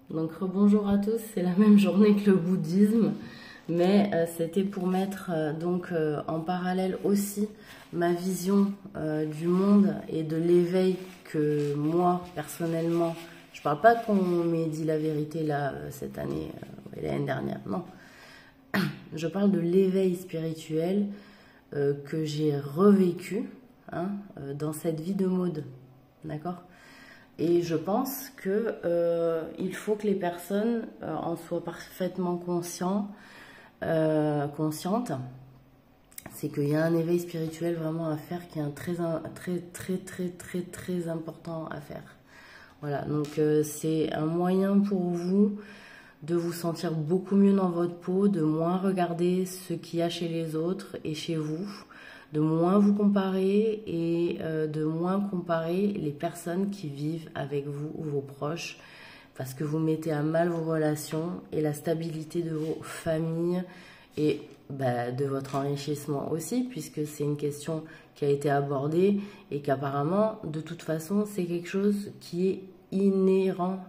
Donc rebonjour à tous, c'est la même journée que le bouddhisme, mais c'était pour mettre en parallèle aussi ma vision du monde et de l'éveil que moi personnellement, je parle pas qu'on m'ait dit la vérité là cette année et l'année dernière, non, je parle de l'éveil spirituel que j'ai revécu dans cette vie de mode, d'accord? Et je pense que il faut que les personnes en soient parfaitement conscientes. C'est qu'il y a un éveil spirituel vraiment à faire, qui est un très important à faire. Voilà, donc c'est un moyen pour vous de vous sentir beaucoup mieux dans votre peau, de moins regarder ce qu'il y a chez les autres et chez vous, de moins vous comparer et de moins comparer les personnes qui vivent avec vous ou vos proches, parce que vous mettez à mal vos relations et la stabilité de vos familles et de votre enrichissement aussi, puisque c'est une question qui a été abordée et qu'apparemment, de toute façon, c'est quelque chose qui est inhérent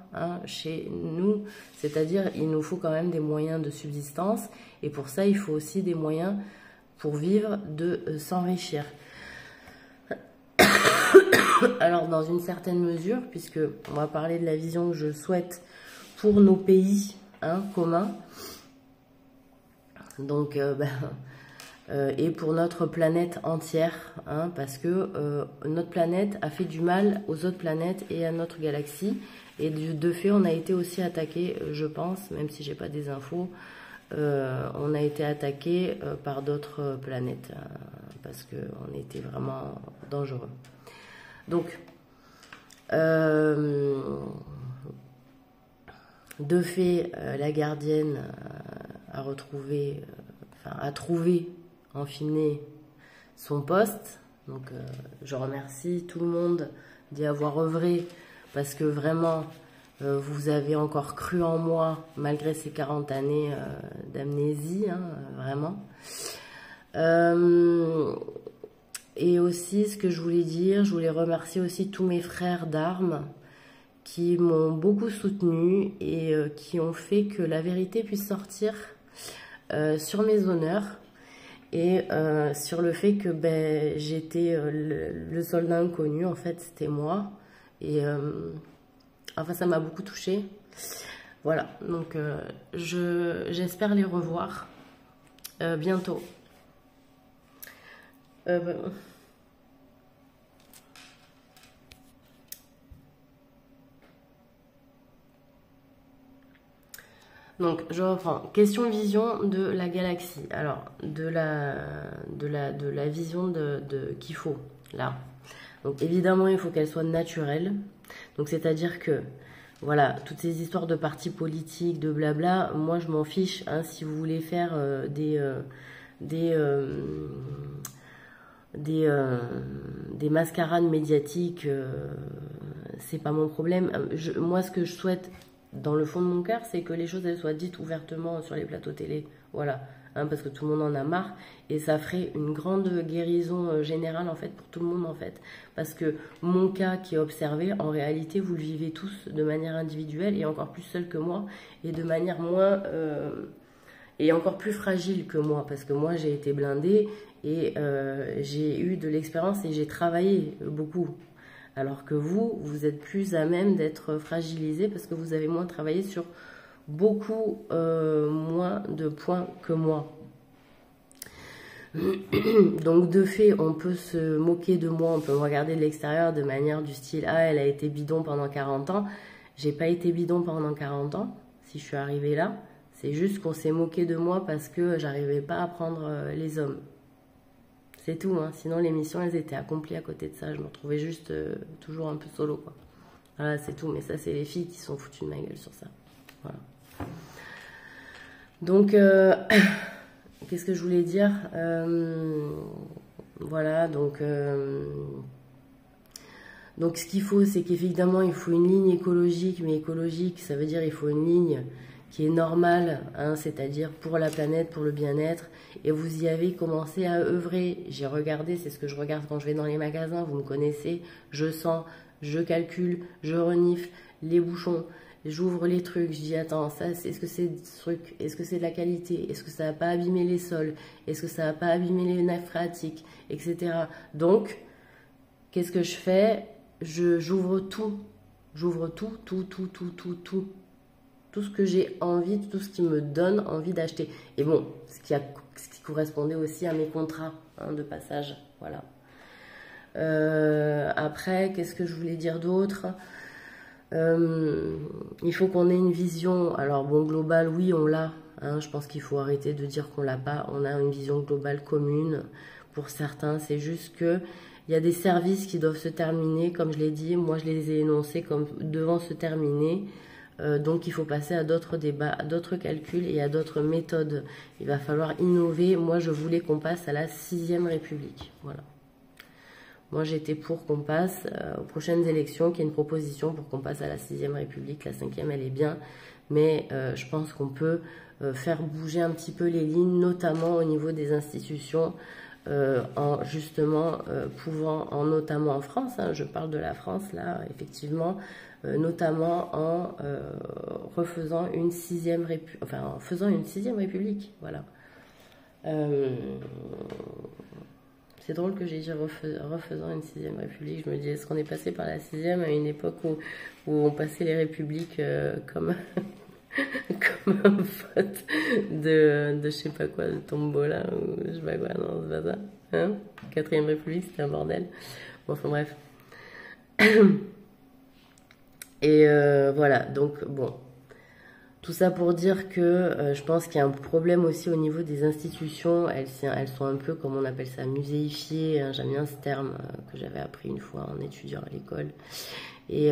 chez nous, c'est-à-dire il nous faut quand même des moyens de subsistance et pour ça, il faut aussi des moyens pour vivre, de s'enrichir. Alors, dans une certaine mesure, puisque on va parler de la vision que je souhaite pour nos pays communs, donc, et pour notre planète entière, parce que notre planète a fait du mal aux autres planètes et à notre galaxie, et de fait, on a été aussi attaqué, je pense, même si j'ai pas des infos, on a été attaqué par d'autres planètes parce qu'on était vraiment dangereux. Donc, de fait, la gardienne a retrouvé, a trouvé en fine son poste. Donc, je remercie tout le monde d'y avoir œuvré parce que vraiment, vous avez encore cru en moi malgré ces 40 années d'amnésie, vraiment. Et aussi, ce que je voulais dire, je voulais remercier aussi tous mes frères d'armes qui m'ont beaucoup soutenu et qui ont fait que la vérité puisse sortir sur mes honneurs et sur le fait que j'étais le soldat inconnu, en fait, c'était moi. Et enfin, ça m'a beaucoup touchée. Voilà, donc j'espère les revoir bientôt. Donc, je reprends. Question vision de la galaxie. Alors, de la vision qu'il faut, là. Donc, évidemment, il faut qu'elle soit naturelle. Donc, c'est-à-dire que, voilà, toutes ces histoires de partis politiques, de blabla, moi, je m'en fiche. Si vous voulez faire des mascarades médiatiques, c'est pas mon problème. Moi, ce que je souhaite dans le fond de mon cœur, c'est que les choses elles soient dites ouvertement sur les plateaux télé, voilà, parce que tout le monde en a marre et ça ferait une grande guérison générale en fait pour tout le monde en fait, parce que mon cas qui est observé, en réalité vous le vivez tous de manière individuelle et encore plus seul que moi et de manière moins et encore plus fragile que moi, parce que moi j'ai été blindée et j'ai eu de l'expérience et j'ai travaillé beaucoup. Alors que vous êtes plus à même d'être fragilisé parce que vous avez moins travaillé sur beaucoup moins de points que moi. Donc de fait, on peut se moquer de moi, on peut me regarder de l'extérieur de manière du style « Ah, elle a été bidon pendant 40 ans ». J'ai pas été bidon pendant 40 ans, si je suis arrivée là. C'est juste qu'on s'est moqué de moi parce que j'arrivais pas à prendre les hommes. C'est tout, sinon les missions elles étaient accomplies à côté de ça, je me retrouvais juste toujours un peu solo quoi. Voilà, c'est tout, mais ça c'est les filles qui sont foutues de ma gueule sur ça. Voilà. Donc, qu'est-ce que je voulais dire voilà, donc ce qu'il faut, c'est qu'évidemment il faut une ligne écologique, mais écologique ça veut dire il faut une ligne qui est normale, c'est-à-dire pour la planète, pour le bien-être, et vous y avez commencé à œuvrer. J'ai regardé, c'est ce que je regarde quand je vais dans les magasins, vous me connaissez, je sens, je calcule, je renifle les bouchons, j'ouvre les trucs, je dis attends, ça, est-ce que c'est ce truc, est-ce que c'est de la qualité, est-ce que ça va pas abîmer les sols, est-ce que ça va pas abîmer les nappes phréatiques, etc. Donc, qu'est-ce que je fais? J'ouvre tout, tout ce que j'ai envie, tout ce qui me donne envie d'acheter. Et bon, ce qui correspondait aussi à mes contrats hein, de passage, voilà. Après, qu'est-ce que je voulais dire d'autre? Il faut qu'on ait une vision. Alors bon, globale, oui, on l'a. Hein, je pense qu'il faut arrêter de dire qu'on l'a pas. On a une vision globale commune. Pour certains, c'est juste que il y a des services qui doivent se terminer, comme je l'ai dit. Moi, je les ai énoncés comme devant se terminer. Donc, il faut passer à d'autres débats, à d'autres calculs et à d'autres méthodes. Il va falloir innover. Moi, je voulais qu'on passe à la 6e République. Voilà. Moi, j'étais pour qu'on passe aux prochaines élections, qu'il y ait une proposition pour qu'on passe à la 6e République. La 5e, elle est bien. Mais je pense qu'on peut faire bouger un petit peu les lignes, notamment au niveau des institutions, notamment en France, hein, je parle de la France, là, effectivement, notamment en refaisant une 6e République, enfin, en faisant une 6e République, voilà. C'est drôle que j'ai dit refaisant une 6e République. Je me dis, est-ce qu'on est passé par la 6e à une époque où on passait les républiques comme, comme un vote de je sais pas quoi, de tombola ou je sais pas quoi, non, c'est pas ça. Hein? 4e République, c'était un bordel. Bon, enfin bref. Et voilà, donc bon. Tout ça pour dire que je pense qu'il y a un problème aussi au niveau des institutions. Elles sont un peu, comme on appelle ça, muséifiées. Hein, j'aime bien ce terme que j'avais appris une fois en étudiant à l'école. Et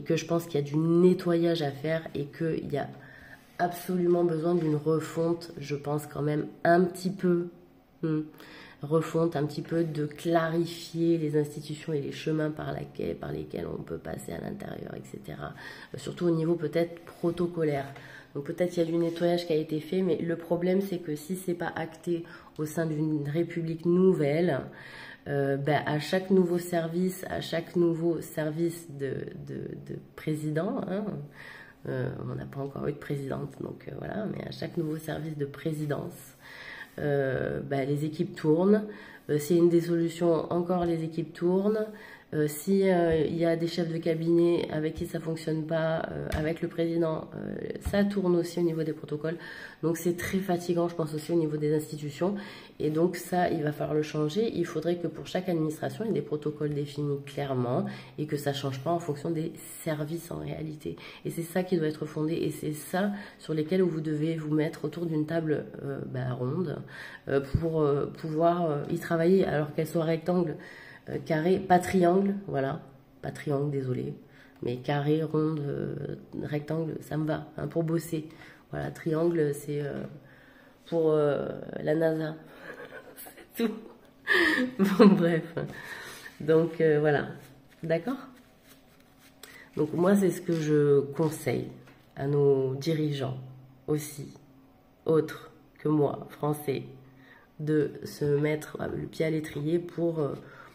que je pense qu'il y a du nettoyage à faire et qu'il y a absolument besoin d'une refonte, je pense quand même un petit peu. Refonte un petit peu, de clarifier les institutions et les chemins par lesquels on peut passer à l'intérieur, etc. Surtout au niveau peut-être protocolaire. Donc peut-être il y a du nettoyage qui a été fait, mais le problème c'est que si c'est pas acté au sein d'une république nouvelle, à chaque nouveau service, de président, hein, on n'a pas encore eu de présidente, donc voilà, mais à chaque nouveau service de présidence, les équipes tournent. S'il y a une dissolution, encore les équipes tournent. S'il y a des chefs de cabinet avec qui ça ne fonctionne pas, avec le président, ça tourne aussi au niveau des protocoles. Donc c'est très fatigant, je pense aussi au niveau des institutions. Et donc ça, il va falloir le changer. Il faudrait que pour chaque administration, il y ait des protocoles définis clairement et que ça ne change pas en fonction des services en réalité. Et c'est ça qui doit être fondé et c'est ça sur lesquels vous devez vous mettre autour d'une table ronde pour pouvoir y travailler alors qu'elle soit rectangle. Carré, pas triangle, voilà, pas triangle, désolé, mais carré, ronde, rectangle, ça me va, hein, pour bosser. Voilà, triangle, c'est pour la NASA, c'est tout. Bon, bref, donc voilà, d'accord? Donc moi, c'est ce que je conseille à nos dirigeants aussi, autres que moi, français, de se mettre le pied à l'étrier pour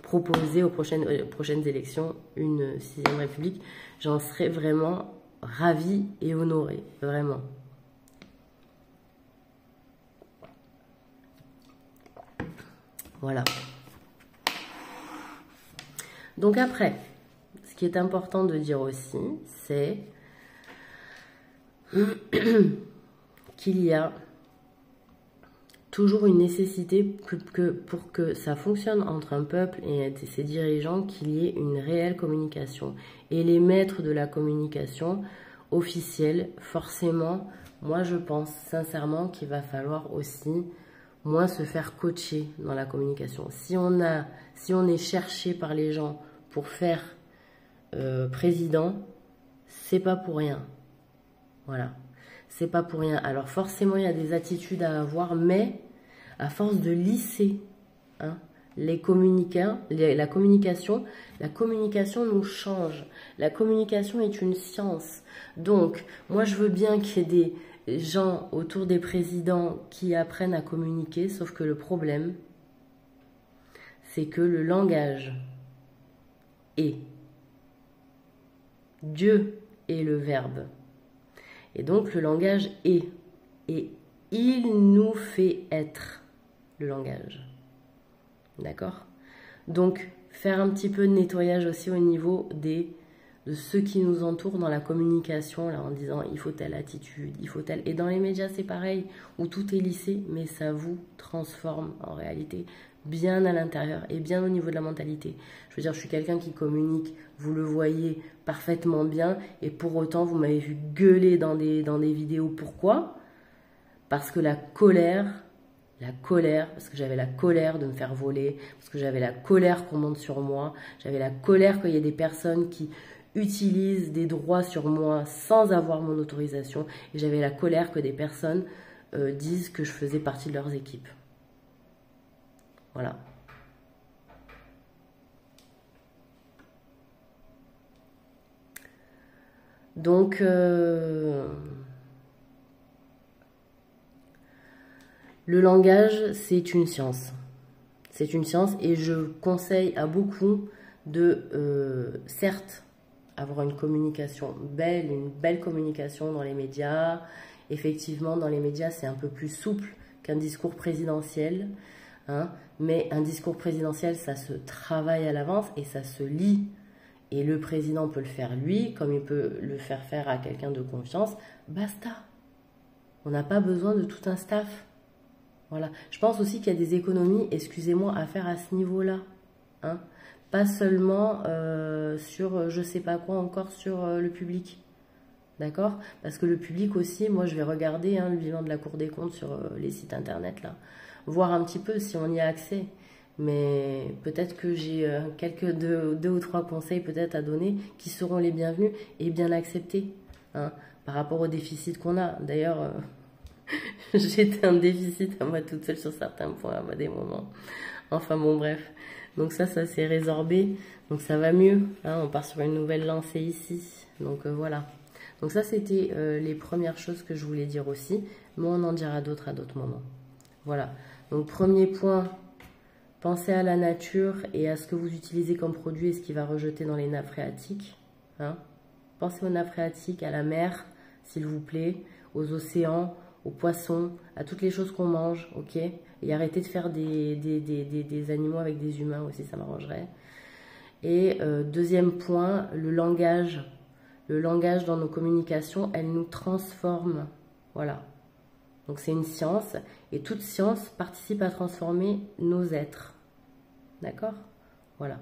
proposer aux prochaines élections une 6e République. J'en serais vraiment ravie et honorée, vraiment. Voilà. Donc après, ce qui est important de dire aussi, c'est qu'il y a toujours une nécessité pour que ça fonctionne entre un peuple et ses dirigeants, qu'il y ait une réelle communication. Et les maîtres de la communication officielle, forcément, moi je pense sincèrement qu'il va falloir aussi moins se faire coacher dans la communication. Si on est cherché par les gens pour faire président, c'est pas pour rien. Voilà. C'est pas pour rien. Alors forcément, il y a des attitudes à avoir, mais à force de lisser la communication nous change. La communication est une science. Donc, moi, je veux bien qu'il y ait des gens autour des présidents qui apprennent à communiquer, sauf que le problème, c'est que le langage est Dieu est le verbe. Et donc le langage est. Et il nous fait être le langage. D'accord? Donc faire un petit peu de nettoyage aussi au niveau de ceux qui nous entourent dans la communication, là, en disant il faut telle attitude, il faut telle. Et dans les médias, c'est pareil, où tout est lissé, mais ça vous transforme en réalité bien à l'intérieur et bien au niveau de la mentalité. Je veux dire, je suis quelqu'un qui communique, vous le voyez parfaitement bien, et pour autant, vous m'avez vu gueuler dans des vidéos. Pourquoi? Parce que la colère, parce que j'avais la colère de me faire voler, parce que j'avais la colère qu'on monte sur moi, j'avais la colère qu'il y ait des personnes qui utilisent des droits sur moi sans avoir mon autorisation, et j'avais la colère que des personnes disent que je faisais partie de leurs équipes. Voilà. Donc, le langage, c'est une science. C'est une science et je conseille à beaucoup de, certes, avoir une communication belle, une belle communication dans les médias. Effectivement, dans les médias, c'est un peu plus souple qu'un discours présidentiel. Hein, mais un discours présidentiel, ça se travaille à l'avance et ça se lit. Et le président peut le faire lui, comme il peut le faire à quelqu'un de confiance. Basta. On n'a pas besoin de tout un staff. Voilà. Je pense aussi qu'il y a des économies, excusez-moi, à faire à ce niveau-là. Hein. Pas seulement sur, je sais pas quoi encore, sur le public. D'accord? Parce que le public aussi, moi je vais regarder le bilan de la Cour des comptes sur les sites internet là. Voir un petit peu si on y a accès. Mais peut-être que j'ai quelques deux ou trois conseils peut-être à donner qui seront les bienvenus et bien acceptés hein, par rapport au déficit qu'on a. D'ailleurs, j'étais un déficit à moi toute seule sur certains points à des moments. Enfin bon, bref. Donc ça s'est résorbé. Donc ça va mieux. Hein, on part sur une nouvelle lancée ici. Donc voilà. Donc ça, c'était les premières choses que je voulais dire aussi. Mais on en dira d'autres à d'autres moments. Voilà. Donc premier point, pensez à la nature et à ce que vous utilisez comme produit et ce qui va rejeter dans les nappes phréatiques. Hein. Pensez aux nappes phréatiques, à la mer, s'il vous plaît, aux océans, aux poissons, à toutes les choses qu'on mange, ok? Et arrêtez de faire des animaux avec des humains aussi, ça m'arrangerait. Et deuxième point, le langage. Le langage dans nos communications, elle nous transforme. Voilà. Donc c'est une science et toute science participe à transformer nos êtres. D'accord? Voilà.